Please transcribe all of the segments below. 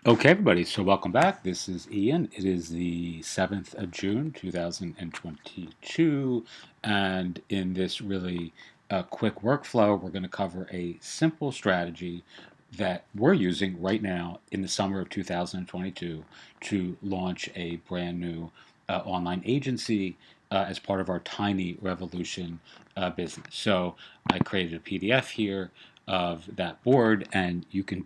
Okay, everybody, so welcome back. This is Ian. It is the 7th of June, 2022. And in this really quick workflow, we're going to cover a simple strategy that we're using right now in the summer of 2022 to launch a brand new online agency as part of our Tiny Revolution business. So I created a PDF here of that board, and you can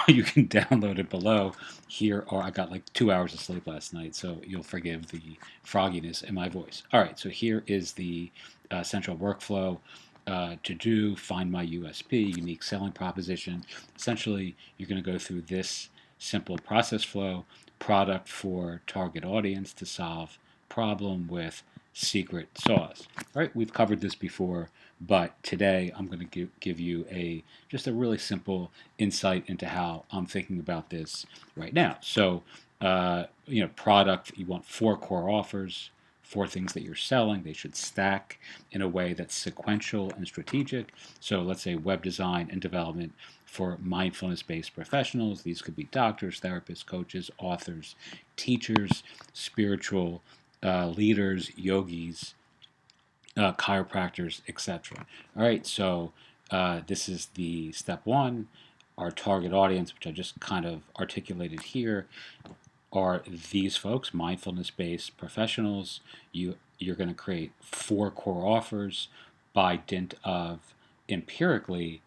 you can download it below. Here are I got like 2 hours of sleep last night, so you'll forgive the frogginess in my voice. All right, so here is the central workflow. To do, find my USP, unique selling proposition. Essentially, you're going to go through this simple process flow: product for target audience to solve problem with secret sauce. All right, we've covered this before, but today I'm going to give you just a really simple insight into how I'm thinking about this right now. So, product, you want four core offers, four things that you're selling. They should stack in a way that's sequential and strategic. So, let's say web design and development for mindfulness based professionals. These could be doctors, therapists, coaches, authors, teachers, spiritual leaders, yogis, chiropractors, etc. All right, so this is the step one. Our target audience, which I just kind of articulated here, are these folks, mindfulness-based professionals. You're going to create four core offers by dint of empirically,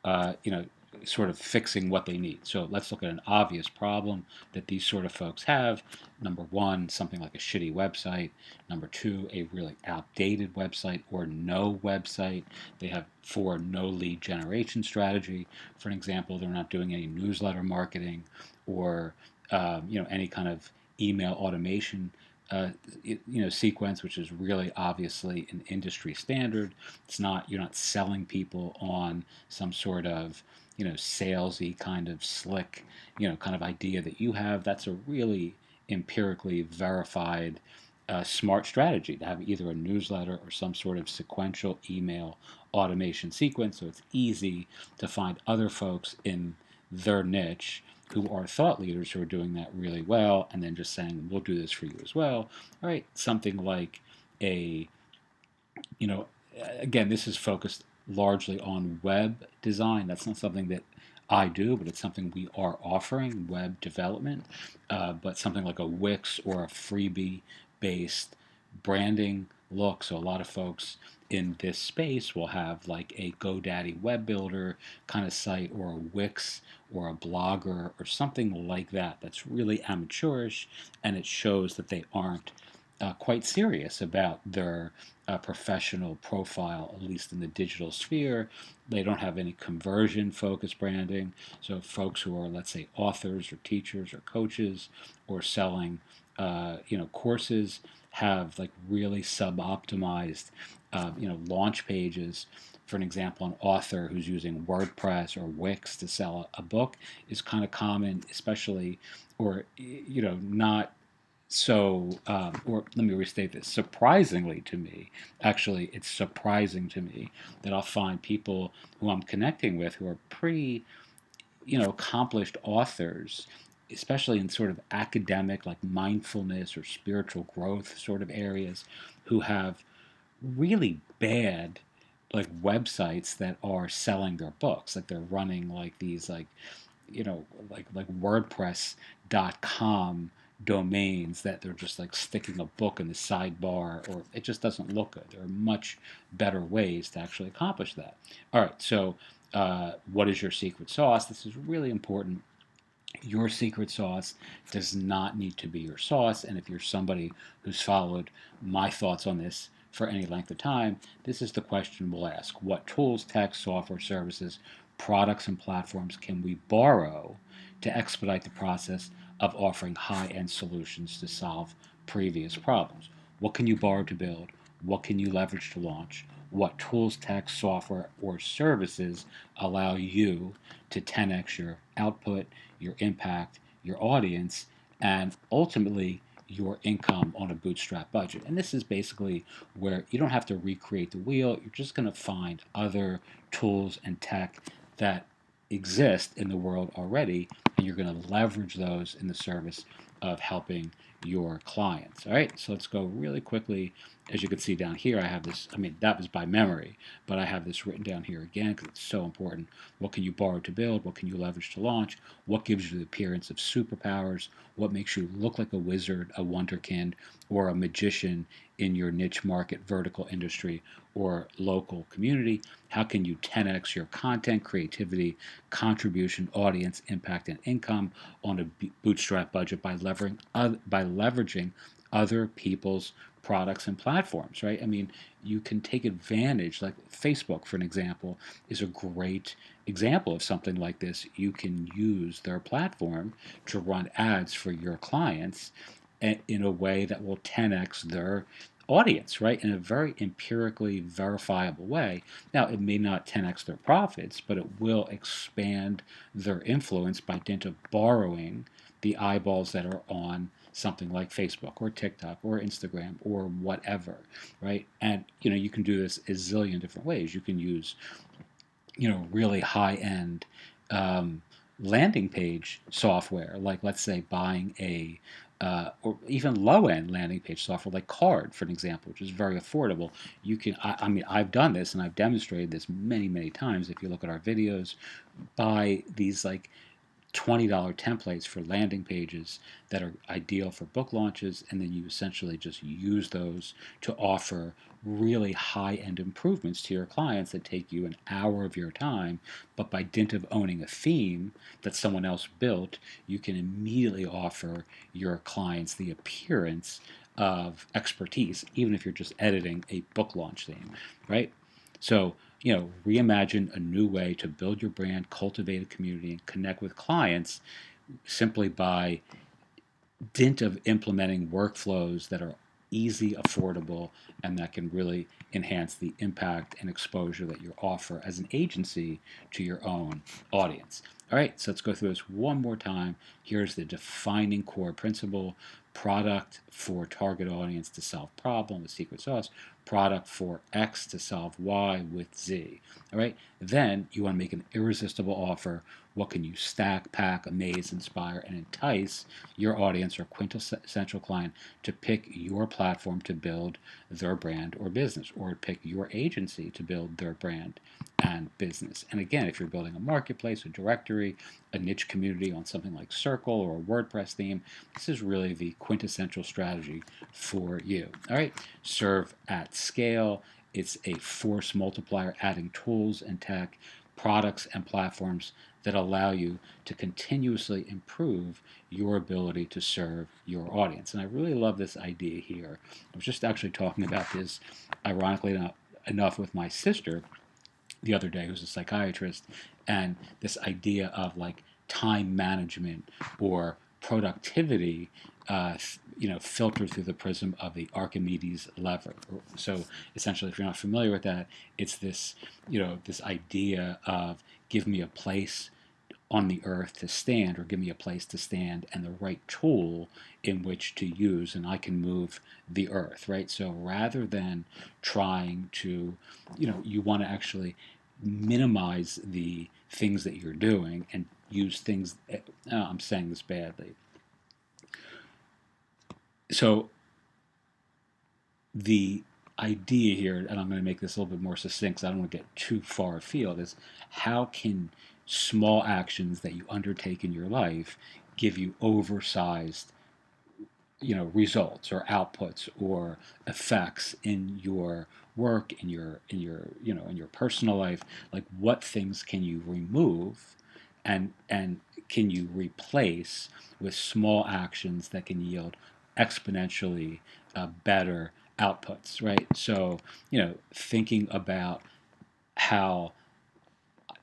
you know, sort of fixing what they need. So let's look at an obvious problem that these sort of folks have. Number one, something like a shitty website. Number two, a really outdated website or no website. They have four, no lead generation strategy. For an example, they're not doing any newsletter marketing or any kind of email automation sequence, which is really obviously an industry standard. You're not selling people on some sort of salesy kind of slick kind of idea that you have. That's a really empirically verified smart strategy to have either a newsletter or some sort of sequential email automation sequence, so it's easy to find other folks in their niche who are thought leaders who are doing that really well, and then just saying, we'll do this for you as well. All right, something like a, you know, again, this is focused largely on web design. That's not something that I do, but it's something we are offering, web development. But something like a Wix or a freebie based branding look. So a lot of folks in this space will have like a GoDaddy web builder kind of site, or a Wix or a blogger or something like that that's really amateurish, and it shows that they aren't quite serious about their professional profile, at least in the digital sphere. They don't have any conversion focused branding. So folks who are, let's say, authors or teachers or coaches or selling courses have like really sub-optimized launch pages. For an example, an author who's using WordPress or Wix to sell a book is kind of common, especially, or not so, or let me restate this. Surprisingly to me, actually, it's surprising to me that I'll find people who I'm connecting with who are pretty, accomplished authors, especially in sort of academic, like mindfulness or spiritual growth sort of areas, who have really bad, like websites that are selling their books. Like they're running like these, like WordPress.com domains that they're just like sticking a book in the sidebar, or it just doesn't look good. There are much better ways to actually accomplish that. All right, so what is your secret sauce? This is really important. Your secret sauce does not need to be your sauce, and if you're somebody who's followed my thoughts on this for any length of time, this is the question we'll ask. What tools, tech, software, services, products, and platforms can we borrow to expedite the process of offering high-end solutions to solve previous problems? What can you borrow to build? What can you leverage to launch? What tools, tech, software, or services allow you to 10x your output, your impact, your audience, and ultimately your income on a bootstrap budget? And this is basically where you don't have to recreate the wheel. You're just going to find other tools and tech that exist in the world already, and you're going to leverage those in the service of helping your clients. All right, so let's go really quickly. As you can see down here, I have this, I mean, that was by memory, but I have this written down here again because it's so important. What can you borrow to build? What can you leverage to launch? What gives you the appearance of superpowers? What makes you look like a wizard, a wonderkind, or a magician in your niche market, vertical industry, or local community? How can you 10x your content, creativity, contribution, audience, impact, and income on a bootstrap budget by leveraging other people's products and platforms, right? I mean, you can take advantage, like Facebook, for an example, is a great example of something like this. You can use their platform to run ads for your clients in a way that will 10x their audience, right? In a very empirically verifiable way. Now, it may not 10x their profits, but it will expand their influence by dint of borrowing the eyeballs that are on something like Facebook or TikTok or Instagram or whatever, right? And you can do this a zillion different ways. You can use really high-end um, landing page software, like let's say buying a or even low-end landing page software like Card, for an example, which is very affordable. You can, I mean, I've done this and I've demonstrated this many, many times. If you look at our videos, buy these like $20 templates for landing pages that are ideal for book launches, and then you essentially just use those to offer really high-end improvements to your clients that take you an hour of your time, but by dint of owning a theme that someone else built, you can immediately offer your clients the appearance of expertise, even if you're just editing a book launch theme, right? So, reimagine a new way to build your brand, cultivate a community, and connect with clients simply by dint of implementing workflows that are easy, affordable, and that can really enhance the impact and exposure that you offer as an agency to your own audience. All right, so let's go through this one more time. Here's the defining core principle: product for target audience to solve problem with secret sauce, product for X to solve Y with Z. All right, then you want to make an irresistible offer. What can you stack, pack, amaze, inspire, and entice your audience or quintessential client to pick your platform to build their brand or business, or pick your agency to build their brand and business? And again, if you're building a marketplace, a directory, a niche community on something like Circle or a WordPress theme, this is really the quintessential strategy for you. All right, serve at scale. It's a force multiplier, adding tools and tech, products and platforms that allow you to continuously improve your ability to serve your audience. And I really love this idea here. I was just actually talking about this, ironically enough, with my sister the other day, who's a psychiatrist, and this idea of like time management or productivity, filtered through the prism of the Archimedes lever. So essentially, if you're not familiar with that, it's this, this idea of give me a place on the earth to stand, or give me a place to stand and the right tool in which to use, and I can move the earth, right? So rather than trying to, you want to actually minimize the things that you're doing and use things. I'm saying this badly. So the idea here, and I'm going to make this a little bit more succinct because I don't want to get too far afield, is how can small actions that you undertake in your life give you oversized results or outputs or effects in your work, in your personal life? Like, what things can you remove and can you replace with small actions that can yield exponentially better outputs, right? So, thinking about how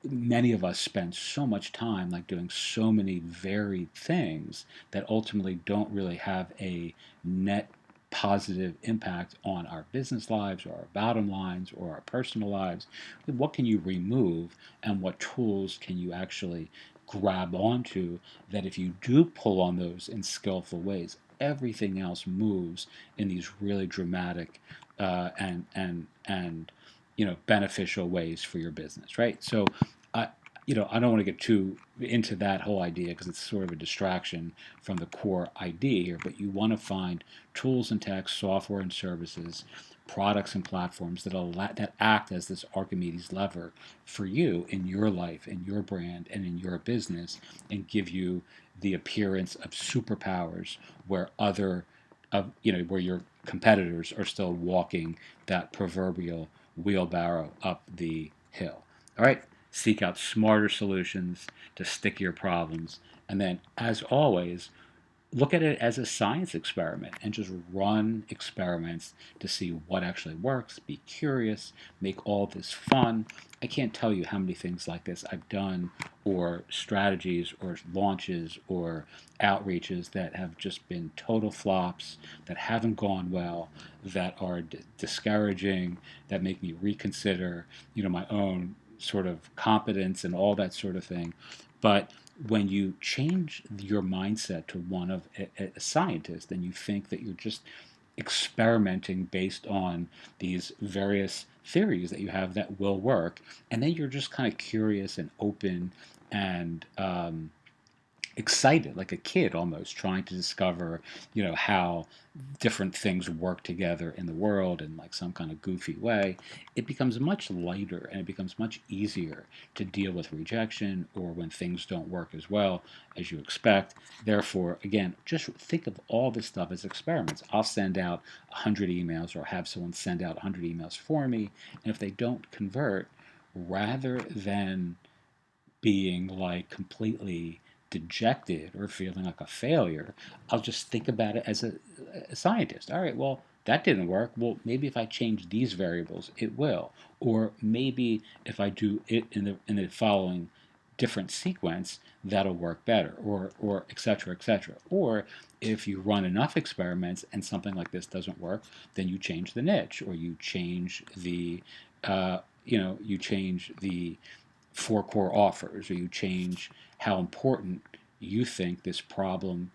many of us spend so much time like doing so many varied things that ultimately don't really have a net positive impact on our business lives or our bottom lines or our personal lives. What can you remove, and what tools can you actually grab onto that if you do pull on those in skillful ways, everything else moves in these really dramatic and beneficial ways for your business, right? So I don't want to get too into that whole idea because it's sort of a distraction from the core idea here, but you want to find tools and tech, software and services, products and platforms that act as this Archimedes lever for you in your life, in your brand, and in your business, and give you the appearance of superpowers where where your competitors are still walking that proverbial wheelbarrow up the hill. All right, seek out smarter solutions to stickier problems. And then, as always, look at it as a science experiment and just run experiments to see what actually works. Be curious, make all this fun. I can't tell you how many things like this I've done, or strategies, or launches, or outreaches that have just been total flops, that haven't gone well, that are discouraging, that make me reconsider, my own sort of competence and all that sort of thing. But when you change your mindset to one of a scientist and you think that you're just experimenting based on these various theories that you have that will work, and then you're just kind of curious and open and excited, like a kid almost, trying to discover, how different things work together in the world in like some kind of goofy way, it becomes much lighter and it becomes much easier to deal with rejection or when things don't work as well as you expect. Therefore, again, just think of all this stuff as experiments. I'll send out 100 emails or have someone send out 100 emails for me, and if they don't convert, rather than being like completely dejected or feeling like a failure, I'll just think about it as a scientist. All right, well, that didn't work. Well, maybe if I change these variables, it will. Or maybe if I do it in the following different sequence, that'll work better, or et cetera, et cetera. Or if you run enough experiments and something like this doesn't work, then you change the niche, or you change the four core offers, or you change how important you think this problem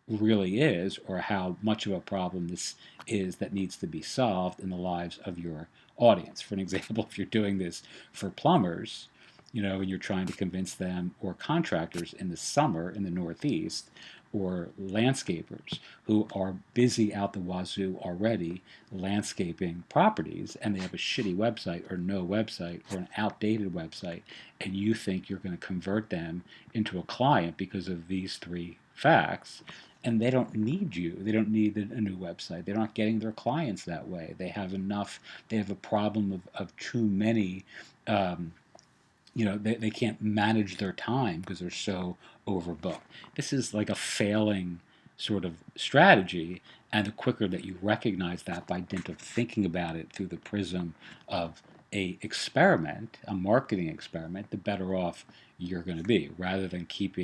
really is, or how much of a problem this is that needs to be solved in the lives of your audience. For an example, if you're doing this for plumbers, and you're trying to convince them, or contractors in the summer in the Northeast, or landscapers who are busy out the wazoo already landscaping properties, and they have a shitty website or no website or an outdated website, and you think you're going to convert them into a client because of these three facts, and they don't need you. They don't need a new website. They're not getting their clients that way. They have enough. They have a problem of too many. They can't manage their time because they're so overbooked. This is like a failing sort of strategy, and the quicker that you recognize that by dint of thinking about it through the prism of a experiment, a marketing experiment, the better off you're going to be, rather than keep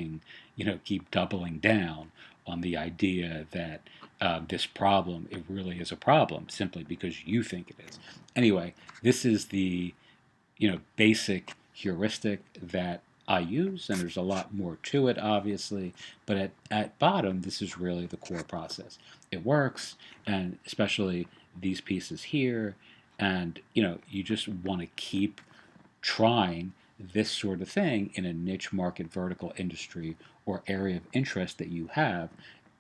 doubling down on the idea that this problem, it really is a problem simply because you think it is. Anyway, this is the basic heuristic that I use, and there's a lot more to it, obviously, but at bottom, this is really the core process. It works, and especially these pieces here, and you just want to keep trying this sort of thing in a niche market, vertical industry, or area of interest that you have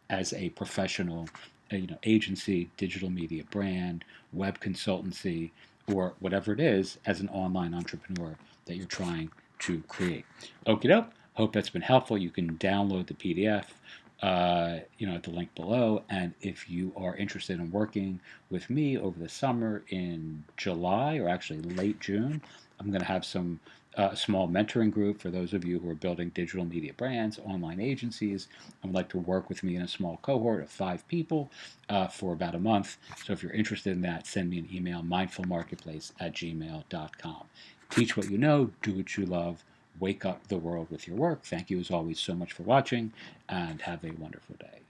as a professional agency, digital media brand, web consultancy, or whatever it is as an online entrepreneur that you're trying to create. Okie doke. Hope that's been helpful. You can download the PDF at the link below. And if you are interested in working with me over the summer in July, or actually late June, I'm going to have some small mentoring group for those of you who are building digital media brands, online agencies, and would like to work with me in a small cohort of 5 people for about a month. So if you're interested in that, send me an email, mindfulmarketplace@gmail.com. Teach what you know, do what you love, wake up the world with your work. Thank you as always so much for watching, and have a wonderful day.